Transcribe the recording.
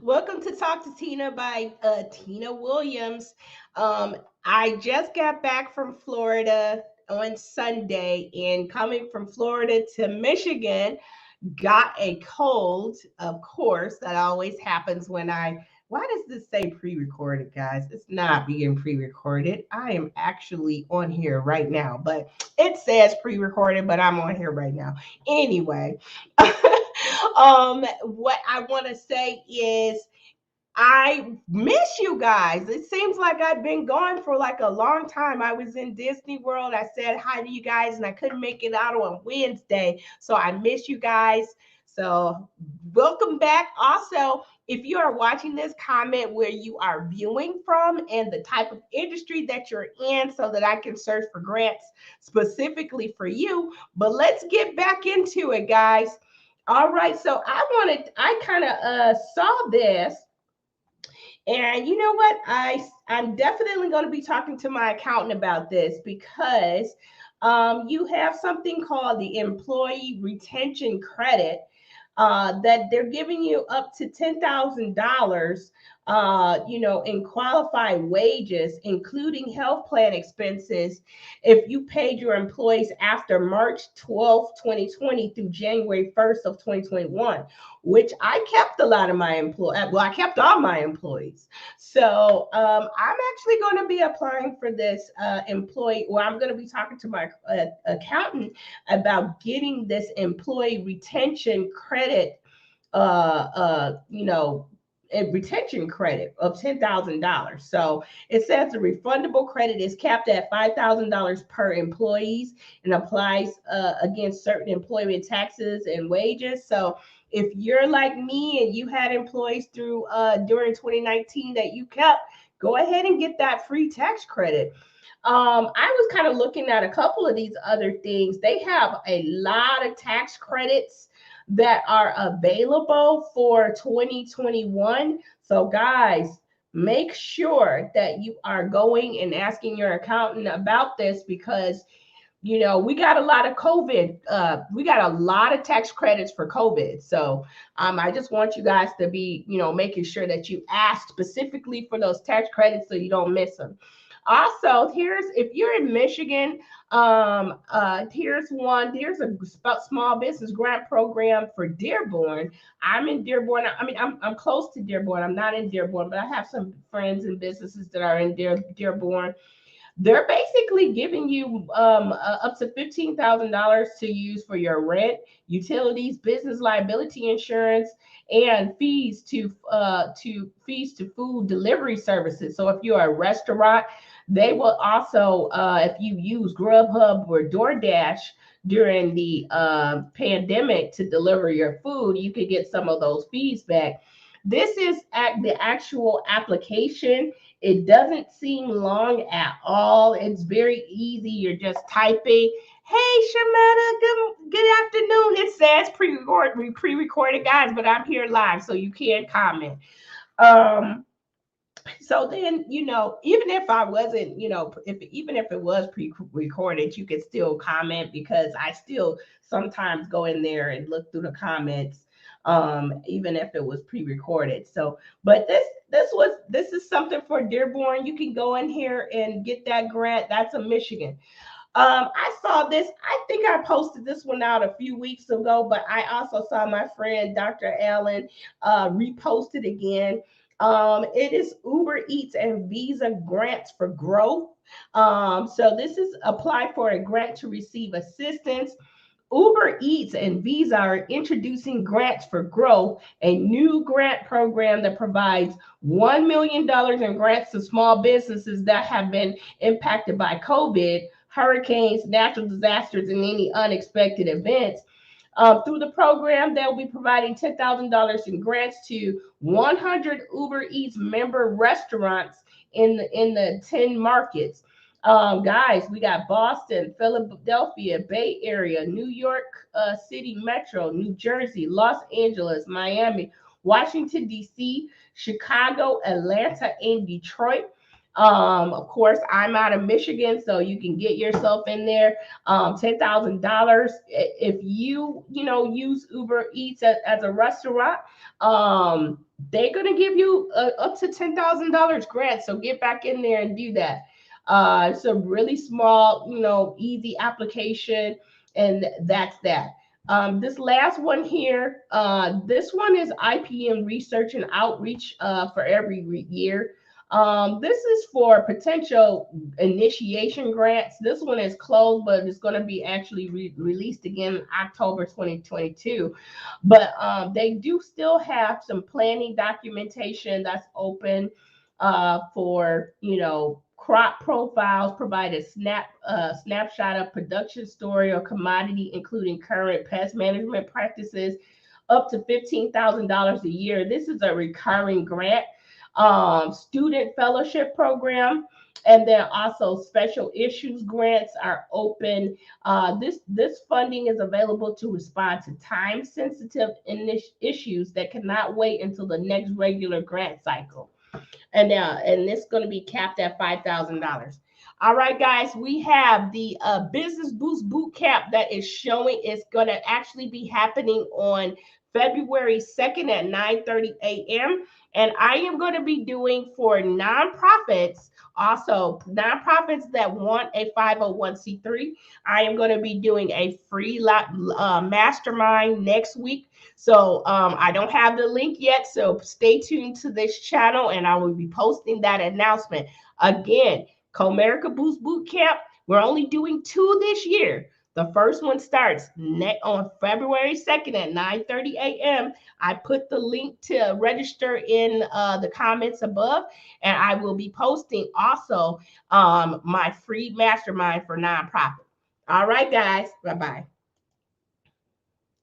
Welcome to Talk to Tina by Tina Williams. Um, I just got back from Florida on Sunday, and coming from Florida to Michigan, got a cold. Of course, that always happens when I. Why does this say pre-recorded, guys? It's not being pre-recorded. I am actually on here right now, but it says pre-recorded, but I'm on here right now. Anyway, what I want to say is I miss you guys. It seems like I've been gone for like a long time. I was in Disney World. I said hi to you guys and I couldn't make it out on Wednesday. So I miss you guys. So welcome back. Also, if you are watching this, comment where you are viewing from and the type of industry that you're in so that I can search for grants specifically for you. But let's get back into it, guys. All right. So I kind of saw this, and you know what? I'm definitely going to be talking to my accountant about this because you have something called the employee retention credit that they're giving you up to $10,000, in qualified wages, including health plan expenses, if you paid your employees after March 12th, 2020 through January 1st of 2021, which I kept a lot of my employees. Well, I kept all my employees. So I'm actually going to be applying for this employee, or I'm going to be talking to my accountant about getting this employee retention credit, uh, uh, you know, a retention credit of $10,000. So it says the refundable credit is capped at $5,000 per employees and applies against certain employment taxes and wages. So if you're like me and you had employees through during 2019 that you kept, go ahead and get that free tax credit. I was kind of looking at a couple of these other things. They have a lot of tax credits that are available for 2021. So, guys, make sure that you are going and asking your accountant about this because we got a lot of COVID. We got a lot of tax credits for COVID. So I just want you guys to be, making sure that you ask specifically for those tax credits so you don't miss them. Also, if you're in Michigan, here's a small business grant program for Dearborn. I'm in Dearborn. I mean, I'm close to Dearborn. I'm not in Dearborn, but I have some friends and businesses that are in Dearborn. They're basically giving you up to $15,000 to use for your rent, utilities, business liability insurance, and fees to food delivery services. So if you're a restaurant, they will also, if you use Grubhub or DoorDash during the pandemic to deliver your food, you could get some of those fees back. This is the actual application. It doesn't seem long at all. It's very easy. You're just typing, "Hey, Shametta, good afternoon." It says pre-recorded, guys, but I'm here live, so you can comment. Um, so then, even if I wasn't, if even if it was pre-recorded, you could still comment because I still sometimes go in there and look through the comments, even if it was pre-recorded. So, but this is something for Dearborn. You can go in here and get that grant. That's a Michigan. I saw this. I think I posted this one out a few weeks ago, but I also saw my friend Dr. Allen repost it again. It is Uber Eats and Visa grants for growth. So this is apply for a grant to receive assistance. Uber Eats and Visa are introducing Grants for Growth, a new grant program that provides $1 million in grants to small businesses that have been impacted by COVID, hurricanes, natural disasters, and any unexpected events. Through the program, they'll be providing $10,000 in grants to 100 Uber Eats member restaurants in the 10 markets. Guys, we got Boston, Philadelphia, Bay Area, New York City Metro, New Jersey, Los Angeles, Miami, Washington, D.C., Chicago, Atlanta, and Detroit. Of course, I'm out of Michigan, so you can get yourself in there. $10,000 if you use Uber Eats as a restaurant. They're gonna give you up to $10,000 grant. So get back in there and do that. It's a really small, easy application, and that's that. This last one here, this one is IPM research and outreach for every year. This is for potential initiation grants. This one is closed, but it's going to be actually released again in October 2022. But they do still have some planning documentation that's open for, crop profiles, provide a snapshot of production story or commodity, including current pest management practices, up to $15,000 a year. This is a recurring grant. Student fellowship program, and then also special issues grants are open. This funding is available to respond to time sensitive issues that cannot wait until the next regular grant cycle. And it's going to be capped at $5,000. All right, guys, we have the Business Boost Bootcamp that is showing. It's going to actually be happening on February 2nd at 9:30 a.m. And I am going to be doing for nonprofits, also nonprofits that want a 501c3. I am going to be doing a free mastermind next week. So I don't have the link yet. So stay tuned to this channel, and I will be posting that announcement. Again, Comerica Boost Bootcamp, we're only doing 2 this year. The first one starts on February 2nd at 9:30 a.m. I put the link to register in the comments above, and I will be posting also my free mastermind for nonprofit. All right, guys. Bye-bye.